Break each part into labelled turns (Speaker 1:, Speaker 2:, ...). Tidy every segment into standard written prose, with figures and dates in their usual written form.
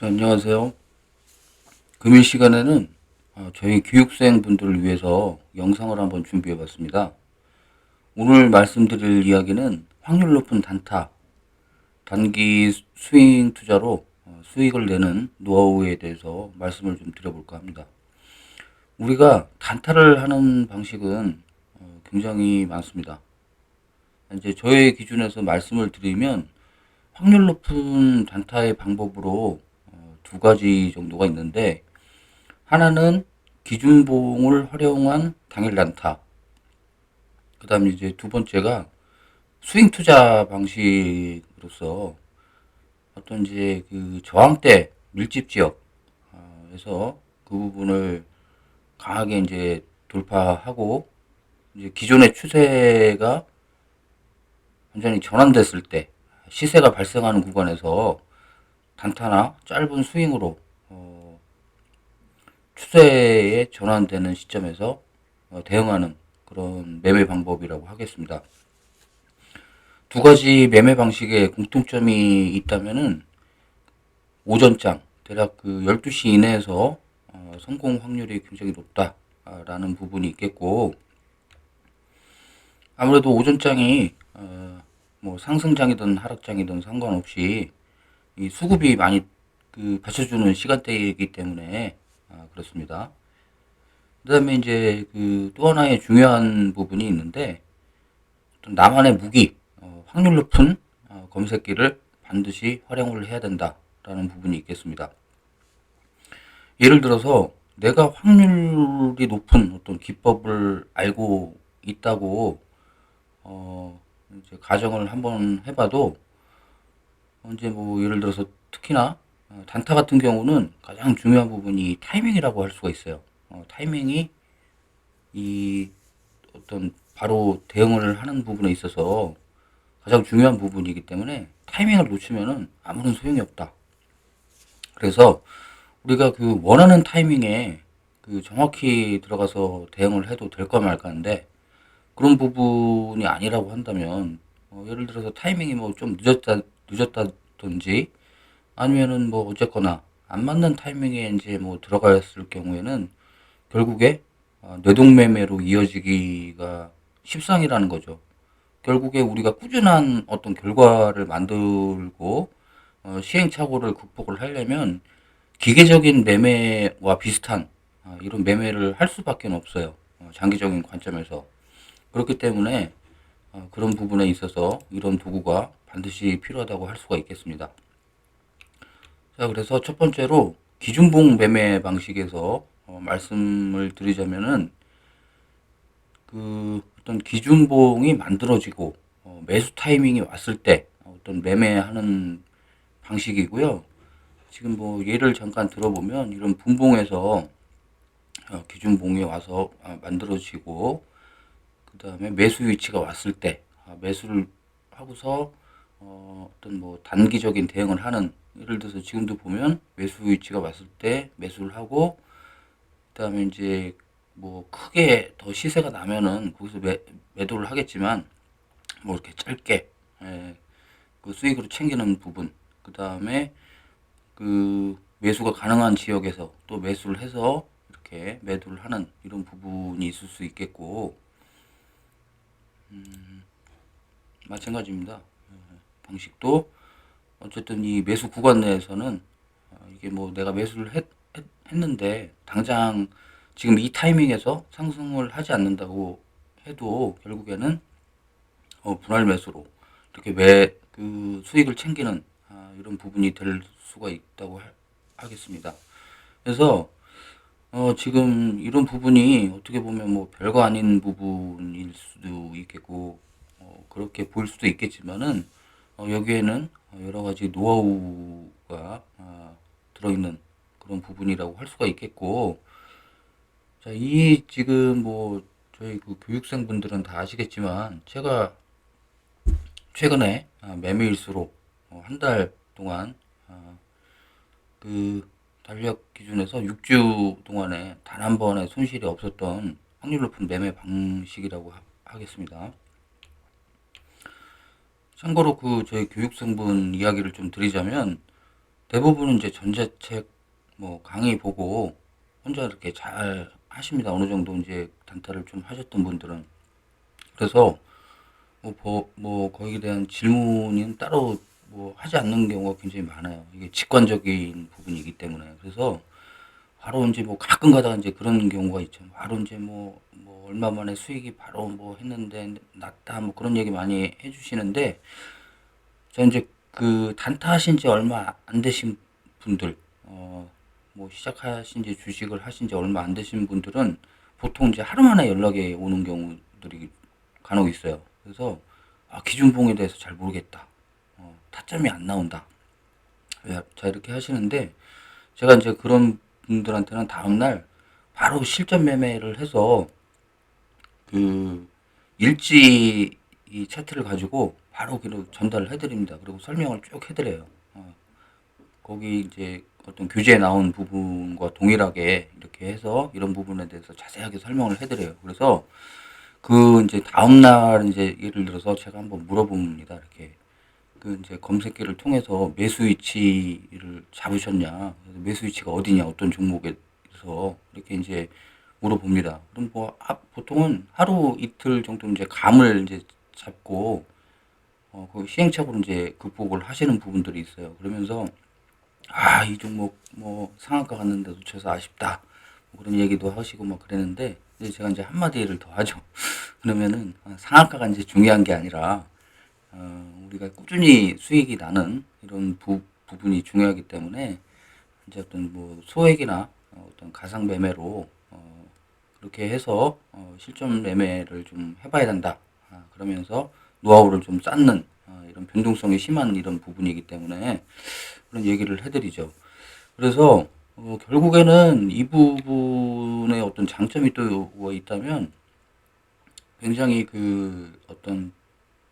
Speaker 1: 안녕하세요. 금일 시간에는 저희 교육생 분들을 위해서 영상을 한번 준비해 봤습니다. 오늘 말씀드릴 이야기는 확률 높은 단타, 단기 스윙 투자로 수익을 내는 노하우에 대해서 말씀을 좀 드려볼까 합니다. 우리가 단타를 하는 방식은 굉장히 많습니다. 이제 저의 기준에서 말씀을 드리면 확률 높은 단타의 방법으로 두 가지 정도가 있는데, 하나는 기준봉을 활용한 당일 단타. 그 다음에 이제 두 번째가 스윙 투자 방식으로서 어떤 이제 그 저항대 밀집 지역에서 그 부분을 강하게 이제 돌파하고 이제 기존의 추세가 완전히 전환됐을 때 시세가 발생하는 구간에서 단타나 짧은 스윙으로 추세에 전환되는 시점에서 대응하는 그런 매매 방법이라고 하겠습니다. 두 가지 매매 방식에 공통점이 있다면은 오전장 대략 그 12시 이내에서 성공 확률이 굉장히 높다라는 부분이 있겠고, 아무래도 오전장이 뭐 상승장이든 하락장이든 상관없이 이 수급이 많이 그 받쳐주는 시간대이기 때문에 그렇습니다. 그다음에 이제 그 또 하나의 중요한 부분이 있는데, 어떤 나만의 무기, 확률 높은 검색기를 반드시 활용을 해야 된다라는 부분이 있겠습니다. 예를 들어서 내가 확률이 높은 어떤 기법을 알고 있다고 이제 가정을 한번 해봐도, 이제 뭐 예를 들어서 특히나 단타 같은 경우는 가장 중요한 부분이 타이밍이라고 할 수가 있어요. 타이밍이 이 어떤 바로 대응을 하는 부분에 있어서 가장 중요한 부분이기 때문에 타이밍을 놓치면은 아무런 소용이 없다. 그래서 우리가 그 원하는 타이밍에 그 정확히 들어가서 대응을 해도 될까 말까 하는데, 그런 부분이 아니라고 한다면 예를 들어서 타이밍이 뭐 좀 늦었다든지 아니면은 뭐 어쨌거나 안 맞는 타이밍에 이제 뭐 들어갔을 경우에는 결국에 뇌동매매로 이어지기가 십상이라는 거죠. 결국에 우리가 꾸준한 어떤 결과를 만들고 시행착오를 극복을 하려면 기계적인 매매와 비슷한 이런 매매를 할 수밖에 없어요. 장기적인 관점에서. 그렇기 때문에 그런 부분에 있어서 이런 도구가 반드시 필요하다고 할 수가 있겠습니다. 자, 그래서 첫 번째로 기준봉 매매 방식에서 말씀을 드리자면은 그 어떤 기준봉이 만들어지고 매수 타이밍이 왔을 때 어떤 매매하는 방식이고요. 지금 뭐 예를 잠깐 들어보면 이런 분봉에서 기준봉이 와서 만들어지고, 그 다음에 매수 위치가 왔을 때 매수를 하고서 어떤 뭐 단기적인 대응을 하는, 예를 들어서 지금도 보면 매수 위치가 왔을 때 매수를 하고, 그 다음에 이제 뭐 크게 더 시세가 나면은 거기서 매도를 하겠지만 뭐 이렇게 짧게 그 수익으로 챙기는 부분, 그 다음에 그 매수가 가능한 지역에서 또 매수를 해서 이렇게 매도를 하는 이런 부분이 있을 수 있겠고, 마찬가지입니다. 방식도 어쨌든 이 매수 구간 내에서는 이게 뭐 내가 매수를 했는데 당장 지금 이 타이밍에서 상승을 하지 않는다고 해도 결국에는 분할 매수로 이렇게 그 수익을 챙기는 이런 부분이 될 수가 있다고 하겠습니다. 그래서 지금 이런 부분이 어떻게 보면 뭐 별거 아닌 부분일 수도 있겠고, 그렇게 보일 수도 있겠지만은, 여기에는 여러 가지 노하우가 들어있는 그런 부분이라고 할 수가 있겠고, 자, 이 지금 뭐 저희 그 교육생분들은 다 아시겠지만, 제가 최근에 매매일수록 한 달 동안 그 달력 기준에서 6주 동안에 단 한 번의 손실이 없었던 확률 높은 매매 방식이라고 하겠습니다. 참고로 그 저희 교육생분 이야기를 좀 드리자면, 대부분은 이제 전자책 뭐 강의 보고 혼자 이렇게 잘 하십니다. 어느 정도 이제 단타를 좀 하셨던 분들은. 그래서 뭐 거기에 대한 질문은 따로 뭐 하지 않는 경우가 굉장히 많아요. 이게 직관적인 부분이기 때문에. 그래서 바로 이제 뭐 가끔 가다가 이제 그런 경우가 있죠. 바로 이제 뭐 얼마 만에 수익이 바로 뭐 했는데 났다 뭐 그런 얘기 많이 해주시는데, 저 이제 그 단타 하신 지 얼마 안 되신 분들, 뭐 시작하신 지 주식을 하신 지 얼마 안 되신 분들은 보통 이제 하루 만에 연락이 오는 경우들이 간혹 있어요. 그래서 기준봉에 대해서 잘 모르겠다. 타점이 안 나온다. 자, 이렇게 하시는데, 제가 이제 그런 분들한테는 다음날 바로 실전 매매를 해서 그 일지 이 차트를 가지고 바로 그리고 전달을 해드립니다. 그리고 설명을 쭉 해드려요. 거기 이제 어떤 교재에 나온 부분과 동일하게 이렇게 해서 이런 부분에 대해서 자세하게 설명을 해드려요. 그래서 그 이제 다음날 이제 예를 들어서 제가 한번 물어봅니다. 이렇게 그 이제 검색기를 통해서 매수 위치를 잡으셨냐, 매수 위치가 어디냐, 어떤 종목에서 이렇게 이제 물어봅니다. 그럼 뭐 보통은 하루 이틀 정도 이제 감을 이제 잡고 그 시행착오로 이제 극복을 하시는 부분들이 있어요. 그러면서 이 종목 뭐 상한가 갔는데 놓쳐서 아쉽다, 뭐 그런 얘기도 하시고 막 그랬는데, 이제 제가 이제 한마디를 더 하죠. 그러면은 상한가가 이제 중요한 게 아니라 우리가 꾸준히 수익이 나는 이런 부분이 중요하기 때문에 이제 어떤 뭐 소액이나 어떤 가상 매매로 그렇게 해서 실전 매매를 좀 해봐야 된다. 그러면서 노하우를 좀 쌓는 이런 변동성이 심한 이런 부분이기 때문에 그런 얘기를 해드리죠. 그래서 결국에는 이 부분에 어떤 장점이 또 있다면, 굉장히 그 어떤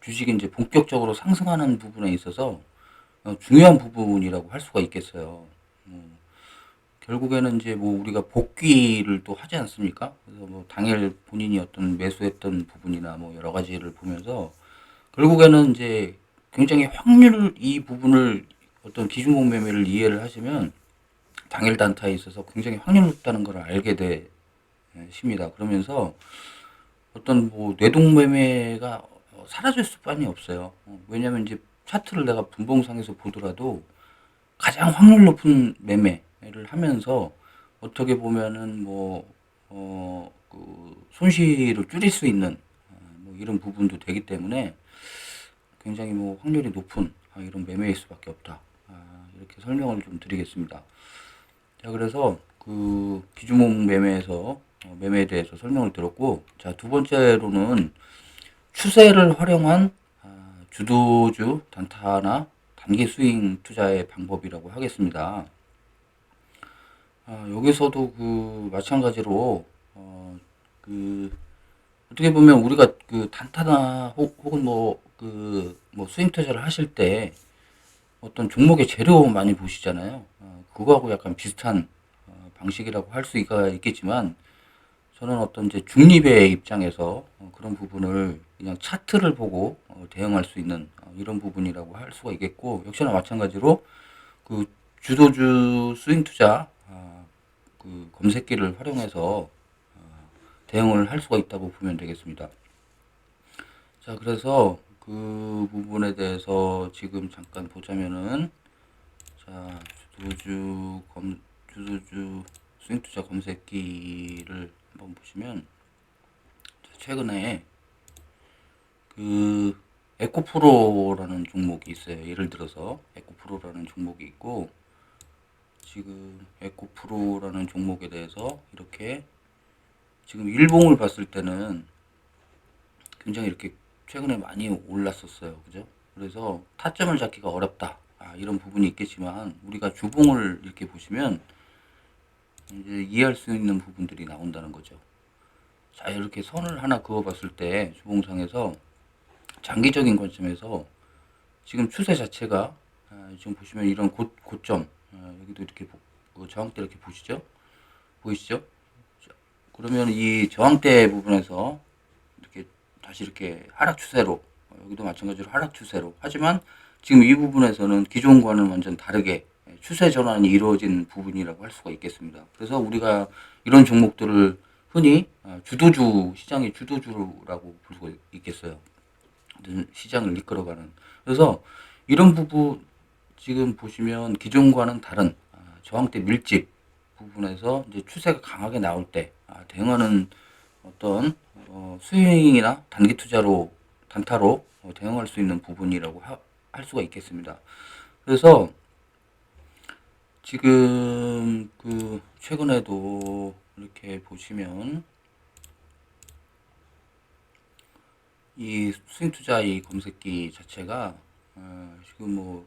Speaker 1: 주식이 이제 본격적으로 상승하는 부분에 있어서 중요한 부분이라고 할 수가 있겠어요. 결국에는 이제 뭐 우리가 복귀를 또 하지 않습니까? 그래서 뭐 당일 본인이 어떤 매수했던 부분이나 뭐 여러 가지를 보면서 결국에는 이제 굉장히 확률 이 부분을 어떤 기준목 매매를 이해를 하시면 당일 단타에 있어서 굉장히 확률 높다는 걸 알게 되십니다. 그러면서 어떤 뭐 뇌동 매매가 사라질 수만이 없어요. 왜냐면 이제 차트를 내가 분봉상에서 보더라도 가장 확률 높은 매매를 하면서 어떻게 보면은 그 손실을 줄일 수 있는 뭐 이런 부분도 되기 때문에 굉장히 뭐 확률이 높은 이런 매매일 수밖에 없다. 이렇게 설명을 좀 드리겠습니다. 자, 그래서 그 기준목 매매에서 매매에 대해서 설명을 드렸고, 자, 두 번째로는 추세를 활용한 주도주 단타나 단기 스윙 투자의 방법이라고 하겠습니다. 여기서도 그 마찬가지로 그 어떻게 보면 우리가 그 단타나 혹은 뭐 스윙 투자를 하실 때 어떤 종목의 재료 많이 보시잖아요. 그거하고 약간 비슷한 방식이라고 할 수가 있겠지만, 저는 어떤 이제 중립의 입장에서 그런 부분을 그냥 차트를 보고 대응할 수 있는 이런 부분이라고 할 수가 있겠고, 역시나 마찬가지로 그 주도주 스윙 투자 그 검색기를 활용해서 대응을 할 수가 있다고 보면 되겠습니다. 자, 그래서 그 부분에 대해서 지금 잠깐 보자면은, 자, 주도주 스윙 투자 검색기를 한번 보시면, 최근에 그 에코프로라는 종목이 있어요. 예를 들어서 에코프로라는 종목이 있고, 지금 에코프로라는 종목에 대해서 이렇게 지금 일봉을 봤을 때는 굉장히 이렇게 최근에 많이 올랐었어요. 그죠? 그래서 타점을 잡기가 어렵다. 이런 부분이 있겠지만, 우리가 주봉을 이렇게 보시면 이제 이해할 수 있는 부분들이 나온다는 거죠. 자, 이렇게 선을 하나 그어 봤을 때 주봉상에서 장기적인 관점에서 지금 추세 자체가 지금 보시면 이런 고점, 여기도 이렇게 저항대 이렇게 보이시죠? 그러면 이 저항대 부분에서 이렇게 다시 이렇게 하락 추세로, 여기도 마찬가지로 하락 추세로, 하지만 지금 이 부분에서는 기존과는 완전 다르게 추세 전환이 이루어진 부분이라고 할 수가 있겠습니다. 그래서 우리가 이런 종목들을 흔히 주도주, 시장의 주도주라고 볼 수가 있겠어요. 시장을 이끌어가는. 그래서 이런 부분 지금 보시면 기존과는 다른 저항대 밀집 부분에서 이제 추세가 강하게 나올 때 대응하는 어떤 스윙이나 단기 투자로 단타로 대응할 수 있는 부분이라고 할 수가 있겠습니다. 그래서 지금 그 최근에도 이렇게 보시면 이 스윙 투자 이 검색기 자체가 지금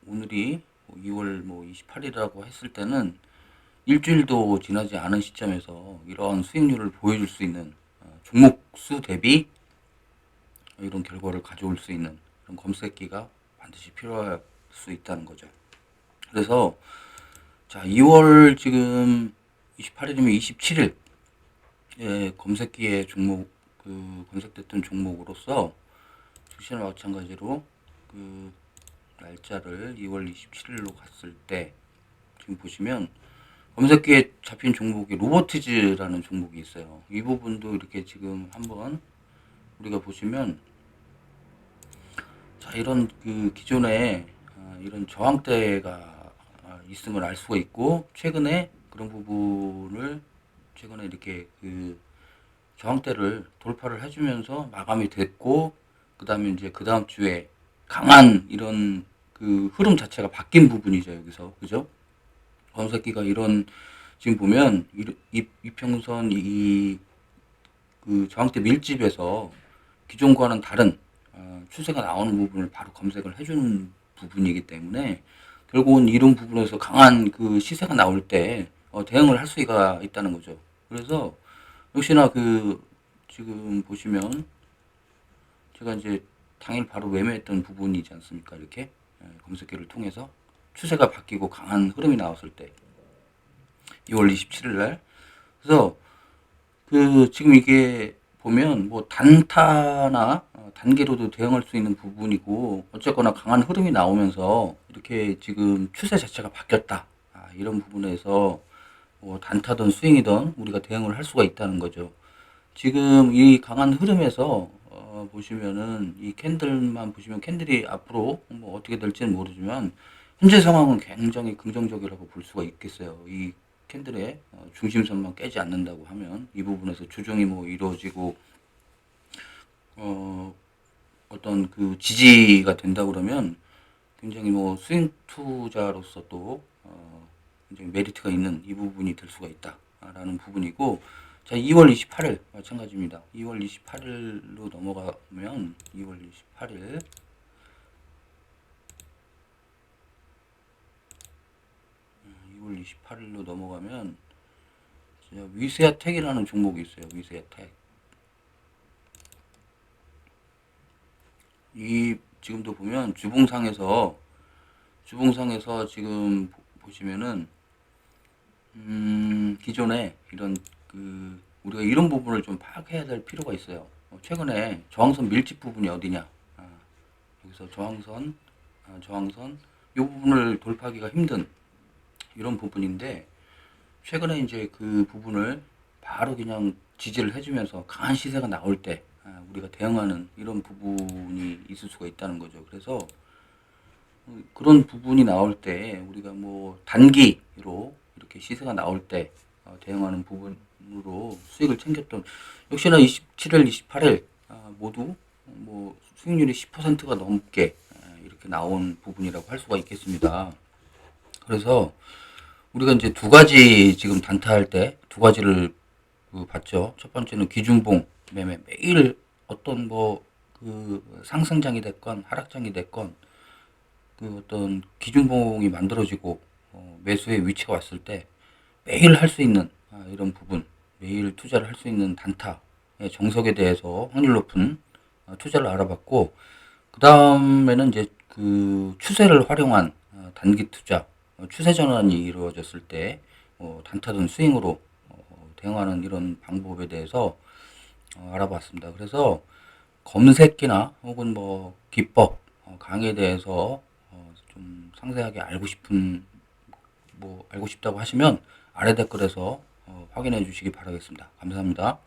Speaker 1: 오늘이 2월 28일이라고 했을 때는 일주일도 지나지 않은 시점에서 이러한 수익률을 보여줄 수 있는 종목 수 대비 이런 결과를 가져올 수 있는 그런 검색기가 반드시 필요할 수 있다는 거죠. 그래서 자 2월 지금 28일이면 27일 검색기의 종목 검색됐던 종목으로서 즉시나 마찬가지로 그 날짜를 2월 27일로 갔을 때 지금 보시면 검색기에 잡힌 종목이 로보티즈라는 종목이 있어요. 이 부분도 이렇게 지금 한번 우리가 보시면 자 이런 그 기존에 이런 저항대가 있음을 알 수가 있고 최근에 그런 부분을 최근에 이렇게 그 저항대를 돌파를 해주면서 마감이 됐고 그 다음에 이제 그 다음 주에 강한 이런 그 흐름 자체가 바뀐 부분이죠. 여기서 그죠? 검색기가 이런 지금 보면 이평선 그 저항대 밀집에서 기존과는 다른 추세가 나오는 부분을 바로 검색을 해주는 부분이기 때문에 결국은 이런 부분에서 강한 그 시세가 나올 때 대응을 할 수가 있다는 거죠. 그래서 역시나 그 지금 보시면 제가 이제 당일 바로 매매했던 부분이지 않습니까? 이렇게 검색기를 통해서 추세가 바뀌고 강한 흐름이 나왔을 때 2월 27일 날. 그래서 그 지금 이게 보면 뭐 단타나 단기로도 대응할 수 있는 부분이고 어쨌거나 강한 흐름이 나오면서 이렇게 지금 추세 자체가 바뀌었다. 이런 부분에서 뭐 단타든 스윙이든 우리가 대응을 할 수가 있다는 거죠. 지금 이 강한 흐름에서 보시면은 이 캔들만 보시면 캔들이 앞으로 뭐 어떻게 될지는 모르지만 현재 상황은 굉장히 긍정적이라고 볼 수가 있겠어요. 이 캔들의 중심선만 깨지 않는다고 하면 이 부분에서 조정이 뭐 이루어지고 어떤 그 지지가 된다 그러면 굉장히 뭐 스윙 투자로서 또 굉장히 메리트가 있는 이 부분이 될 수가 있다라는 부분이고 자 2월 28일 마찬가지입니다. 2월 28일로 넘어가면 2월 28일 2월 28일로 넘어가면 위세아텍이라는 종목이 있어요. 위세아텍. 이 지금도 보면 주봉상에서 지금 보시면은 기존에 이런 그 우리가 이런 부분을 좀 파악해야 될 필요가 있어요. 최근에 저항선 밀집 부분이 어디냐? 여기서 저항선 이 부분을 돌파하기가 힘든 이런 부분인데 최근에 이제 그 부분을 바로 그냥 지지를 해주면서 강한 시세가 나올 때 우리가 대응하는 이런 부분이 있을 수가 있다는 거죠. 그래서 그런 부분이 나올 때 우리가 뭐 단기로 이렇게 시세가 나올 때 대응하는 부분으로 수익을 챙겼던 역시나 27일, 28일 모두 뭐 수익률이 10%가 넘게 이렇게 나온 부분이라고 할 수가 있겠습니다. 그래서 우리가 이제 두 가지 지금 단타할 때 두 가지를 봤죠. 첫 번째는 기준봉 매매 매일 어떤 뭐 그 상승장이 됐건 하락장이 됐건 그 어떤 기준봉이 만들어지고 매수의 위치가 왔을 때 매일 할 수 있는 이런 부분 매일 투자를 할 수 있는 단타의 정석에 대해서 확률 높은 투자를 알아봤고 그 다음에는 이제 그 추세를 활용한 단기 투자 추세 전환이 이루어졌을 때 단타든 스윙으로 대응하는 이런 방법에 대해서 알아봤습니다. 그래서 검색기나 혹은 뭐 기법 강의에 대해서 좀 상세하게 알고 싶은 뭐 알고 싶다고 하시면 아래 댓글에서 확인해 주시기 바라겠습니다. 감사합니다.